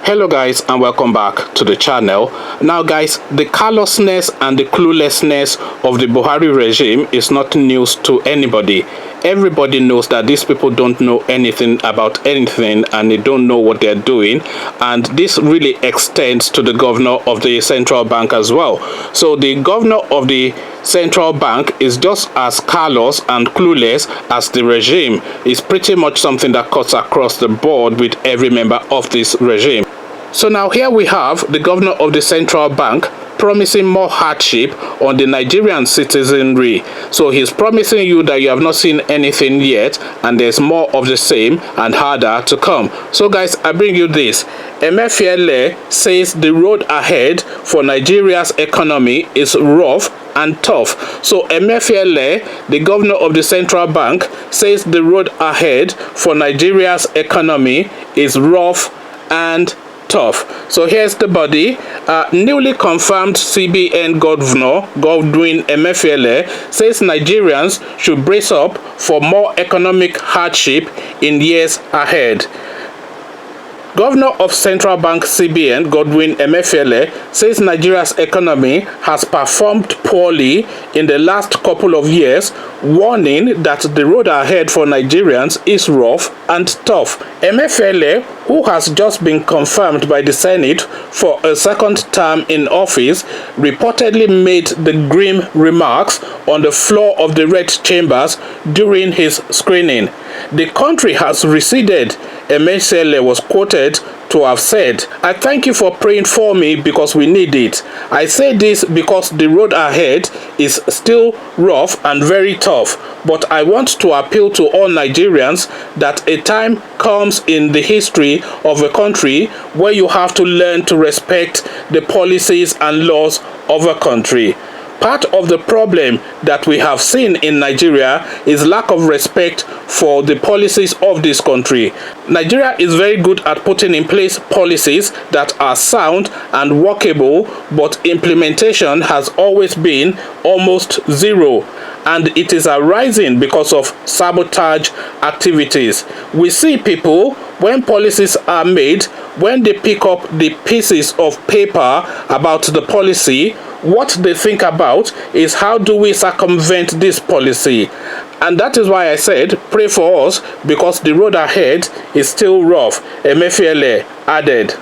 Hello guys, and welcome back to the channel. Now guys, the callousness and the cluelessness of the Buhari regime is not news to anybody. Everybody knows that these people don't know anything about anything and they don't know what they're doing, and this really extends to the governor of the central bank as well. So the governor of the central bank is just as callous and clueless as the regime. It's pretty much something that cuts across the board with every member of this regime. So now here we have the governor of the central bank promising more hardship on the Nigerian citizenry. So he's promising you that you have not seen anything yet, and there's more of the same and harder to come. So guys, I bring you this. Emefiele says the road ahead for Nigeria's economy is rough and tough. So Emefiele, the governor of the central bank, says the road ahead for Nigeria's economy is rough and tough. So here's the body. Newly confirmed CBN governor Godwin Emefiele says Nigerians should brace up for more economic hardship in years ahead. Governor of Central Bank CBN Godwin Emefiele says Nigeria's economy has performed poorly in the last couple of years, warning that the road ahead for Nigerians is rough and tough. Emefiele, who has just been confirmed by the Senate for a second term in office, reportedly made the grim remarks on the floor of the Red Chambers during his screening. The country has receded, Emefiele was quoted to have said. I thank you for praying for me because we need it. I say this because the road ahead is still rough and very tough, but I want to appeal to all Nigerians that a time comes in the history of a country where you have to learn to respect the policies and laws of a country. Part of the problem that we have seen in Nigeria is lack of respect for the policies of this country. Nigeria is very good at putting in place policies that are sound and workable, but implementation has always been almost zero, and it is arising because of sabotage activities. We see people, when policies are made, when they pick up the pieces of paper about the policy, what they think about is how do we circumvent this policy. And that is why I said pray for us because the road ahead is still rough, Emefiele added.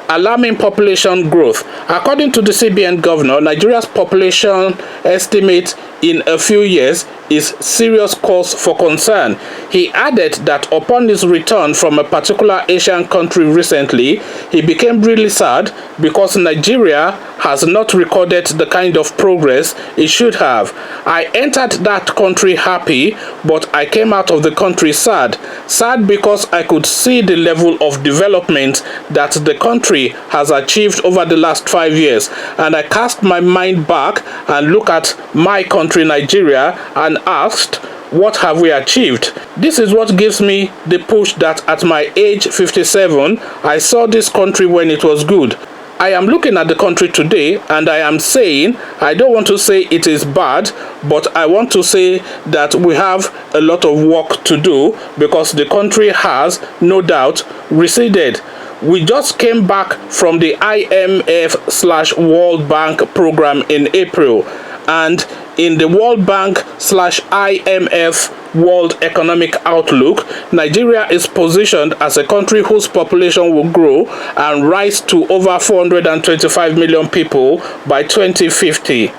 Alarming population growth. According to the CBN governor, Nigeria's population estimate in a few years is serious cause for concern. He added that upon his return from a particular Asian country recently, he became really sad because Nigeria has not recorded the kind of progress it should have. I entered that country happy, but I came out of the country sad. Sad because I could see the level of development that the country has achieved over the last 5 years, and I cast my mind back and look at my country, Nigeria, and asked, what have we achieved? This is what gives me the push that at my age 57, I saw this country when it was good. I am looking at the country today and I am saying, I don't want to say it is bad, but I want to say that we have a lot of work to do because the country has, no doubt, receded. We just came back from the IMF/World Bank program in April, and in the World Bank/IMF World Economic Outlook, Nigeria is positioned as a country whose population will grow and rise to over 425 million people by 2050.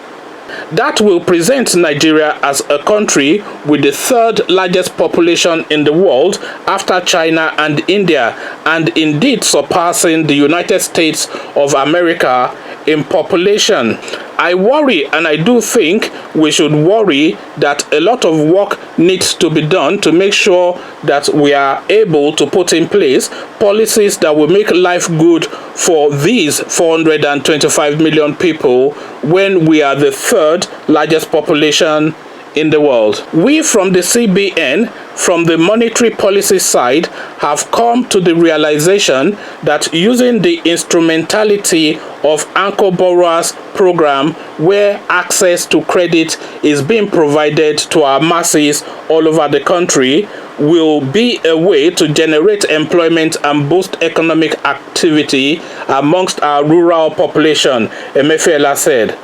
That will present Nigeria as a country with the third largest population in the world after China and India, and indeed surpassing the United States of America in population. I worry, and I do think we should worry, that a lot of work needs to be done to make sure that we are able to put in place policies that will make life good for these 425 million people when we are the third largest population in the world. We from the CBN, from the monetary policy side, have come to the realization that using the instrumentality of Anchor Borrowers program, where access to credit is being provided to our masses all over the country, will be a way to generate employment and boost economic activity amongst our rural population, Emefiele said.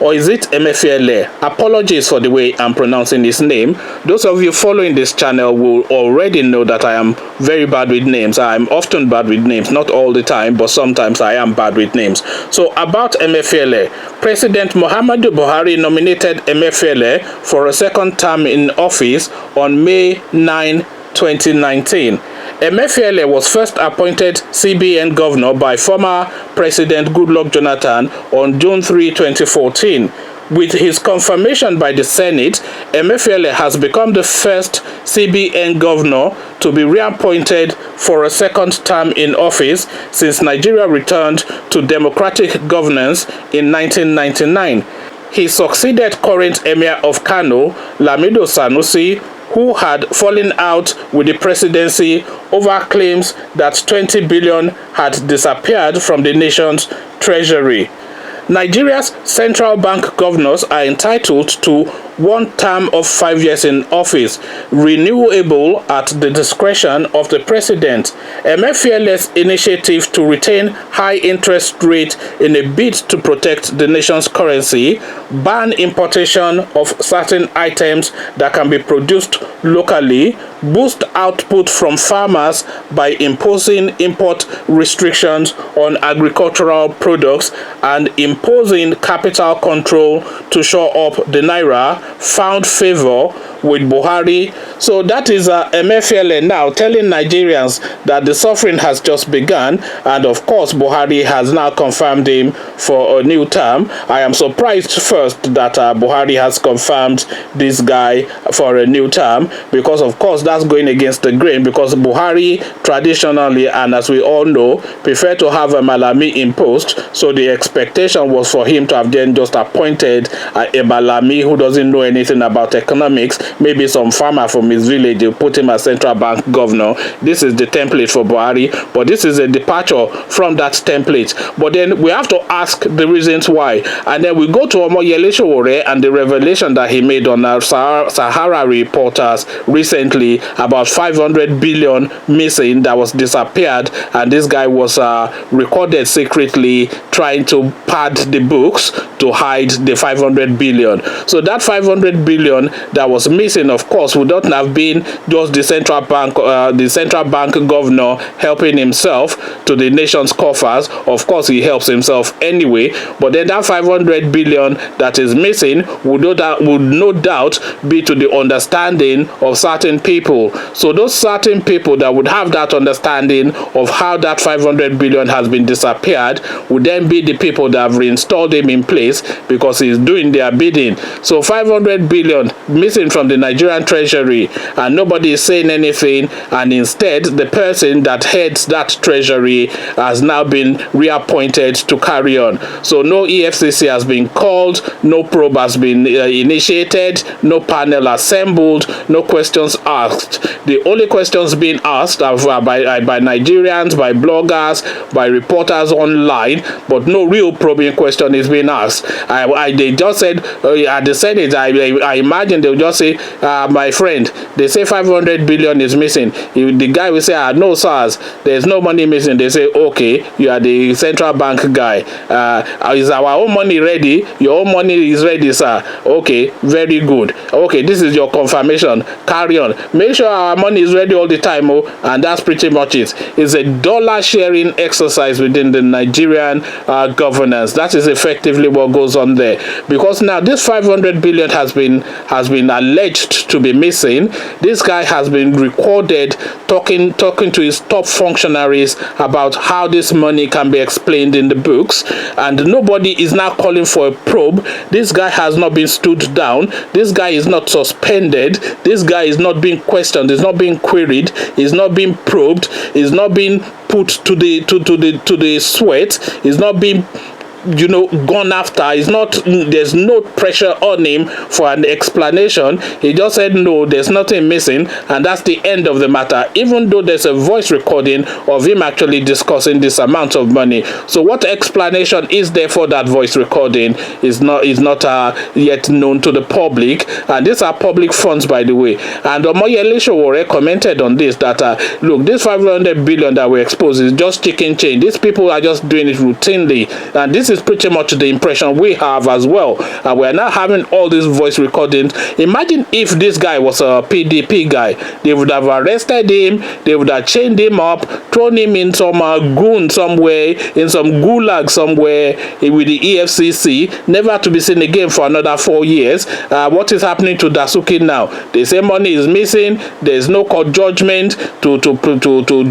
Or is it Emefiele? Apologies for the way I'm pronouncing his name. Those of you following this channel will already know that I am very bad with names. I'm often bad with names, not all the time, but sometimes I am bad with names. So about Emefiele, President Muhammadu Buhari nominated Emefiele for a second term in office on May 9, 2019. Emefiele was first appointed CBN governor by former President Goodluck Jonathan on June 3, 2014. With his confirmation by the Senate, Emefiele has become the first CBN governor to be reappointed for a second term in office since Nigeria returned to democratic governance in 1999. He succeeded current Emir of Kano, Lamido Sanusi, who had fallen out with the presidency over claims that 20 billion had disappeared from the nation's treasury. Nigeria's central bank governors are entitled to one term of 5 years in office, renewable at the discretion of the president. Emefiele's initiative to retain high interest rate in a bid to protect the nation's currency, ban importation of certain items that can be produced locally, boost output from farmers by imposing import restrictions on agricultural products and imposing capital control to shore up the naira, found favor with Buhari. So that is Emefiele now telling Nigerians that the suffering has just begun, and of course Buhari has now confirmed him for a new term. I am surprised first that Buhari has confirmed this guy for a new term, because of course that's going against the grain, because Buhari traditionally, and as we all know, prefer to have a Malami imposed. So the expectation was for him to have then just appointed a Malami who doesn't know anything about economics, maybe some farmer from his village, they put him as central bank governor. This is the template for Buhari, but this is a departure from that template. But then we have to ask the reasons why, and then we go to Omoyele Sowore and the revelation that he made on our Sahara reporters recently about 500 billion missing that was disappeared, and this guy was recorded secretly trying to pad the books to hide the 500 billion. So that 500 billion that was missing, of course, would not have been just the central bank governor helping himself to the nation's coffers. Of course, he helps himself anyway, but then that 500 billion that is missing would no doubt be to the understanding of certain people. So those certain people that would have that understanding of how that 500 billion has been disappeared would then be the people that have reinstalled him in place, because he's doing their bidding. So 500 billion missing from the Nigerian treasury, and nobody is saying anything, and instead the person that heads that treasury has now been reappointed to carry on. So no EFCC has been called, no probe has been initiated, no panel assembled, no questions asked. The only questions being asked are by Nigerians, by bloggers, by reporters online, but no real probing question is being asked. They just said at the Senate, I imagine they'll just say, my friend, they say 500 billion is missing. The guy will say, no sirs, there's no money missing. They say, okay, you are the central bank guy. Is our own money ready? Your own money is ready, sir. Okay, very good. Okay, this is your confirmation. Carry on. Make sure our money is ready all the time, and that's pretty much it. It's a dollar sharing exercise within the Nigerian governance. That is effectively what goes on there, because now this 500 billion has been alleged to be missing. This guy has been recorded talking to his top functionaries about how this money can be explained in the books, and nobody is now calling for a probe. This guy has not been stood down. This guy is not suspended. This guy is not being questioned. Is not being queried. Is not being probed. Is not being put to the sweat. Is not being gone after. There's no pressure on him for an explanation. He just said no, there's nothing missing, and that's the end of the matter, even though there's a voice recording of him actually discussing this amount of money. So what explanation is there for that voice recording is not yet known to the public, and these are public funds, by the way. And Omoyele Sowore commented on this that look, this 500 billion that we expose is just chicken change. These people are just doing it routinely, and this is pretty much the impression we have as well. And we're now having all these voice recordings. Imagine if this guy was a PDP guy. They would have arrested him, they would have chained him up, thrown him in some goon somewhere, in some gulag somewhere with the EFCC, never to be seen again for another 4 years. What is happening to Dasuki now? They say money is missing, there's no court judgment to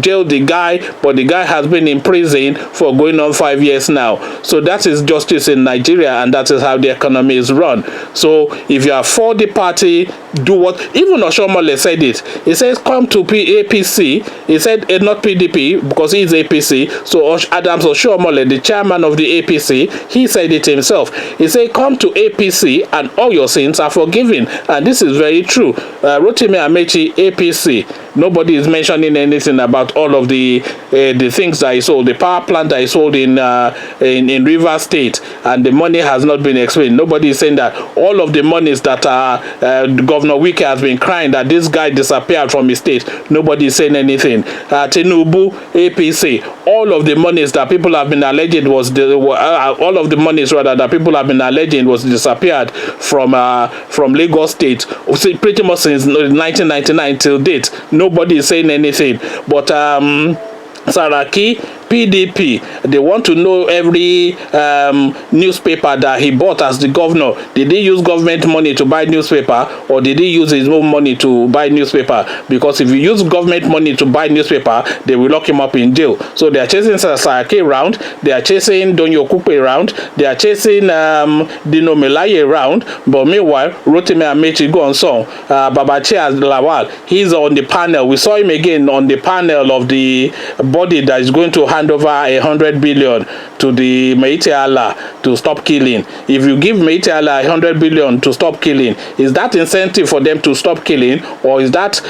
jail the guy, but the guy has been in prison for going on 5 years now. So that is justice in Nigeria, and that is how the economy is run. So if you are for the party, do what even Oshomole said it. He says come to APC. He said not PDP because he's APC. So Adams Oshomole, the chairman of the APC, he said it himself. He said come to APC and all your sins are forgiven, and this is very true. Rotimi Amechi, APC. Nobody is mentioning anything about all of the things that he sold, the power plant that he sold in Rivers State, and the money has not been explained. Nobody is saying that all of the monies that Governor Wike has been crying that this guy disappeared from his state. Nobody is saying anything. Tinubu, APC, all of the monies that people have been alleged was disappeared from Lagos State, pretty much since 1999 till date. Nobody is saying anything. But Saraki, PDP, they want to know every newspaper that he bought as the governor. Did he use government money to buy newspaper, or did he use his own money to buy newspaper? Because if you use government money to buy newspaper, they will lock him up in jail. So they are chasing Saraki around, they are chasing Donyo Kupe around, they are chasing Dino Melaye around, but meanwhile, Rotimi Amechi go on song. Babachi Lawal, he's on the panel. We saw him again on the panel of the body that is going to hand over 100 billion to the Meite Allah to stop killing. If you give Meite Allah 100 billion to stop killing, is that incentive for them to stop killing, or is that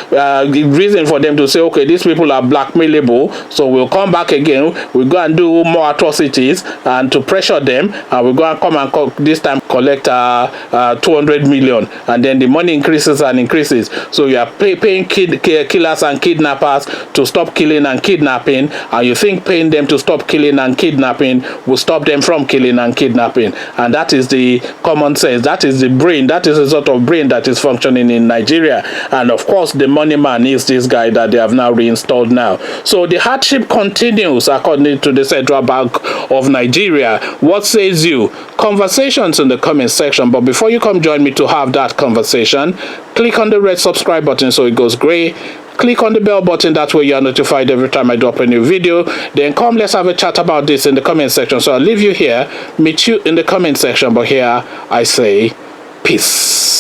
reason for them to say, okay, these people are blackmailable, so we'll come back again, we'll go and do more atrocities and to pressure them, and we'll go and come and this time collect 200 million, and then the money increases and increases. So you are paying killers and kidnappers to stop killing and kidnapping, and you think paying them to stop killing and kidnapping will stop them from killing and kidnapping. And that is the common sense, that is the brain, that is the sort of brain that is functioning in Nigeria. And of course the money man is this guy that they have now reinstalled now. So the hardship continues according to the Central Bank of Nigeria. What says you? Conversations in the comment section. But before you come join me to have that conversation, click on the red subscribe button so it goes gray. Click on the bell button, that way you are notified every time I drop a new video. Then come, let's have a chat about this in the comment section. So I'll leave you here, meet you in the comment section, but here I say peace.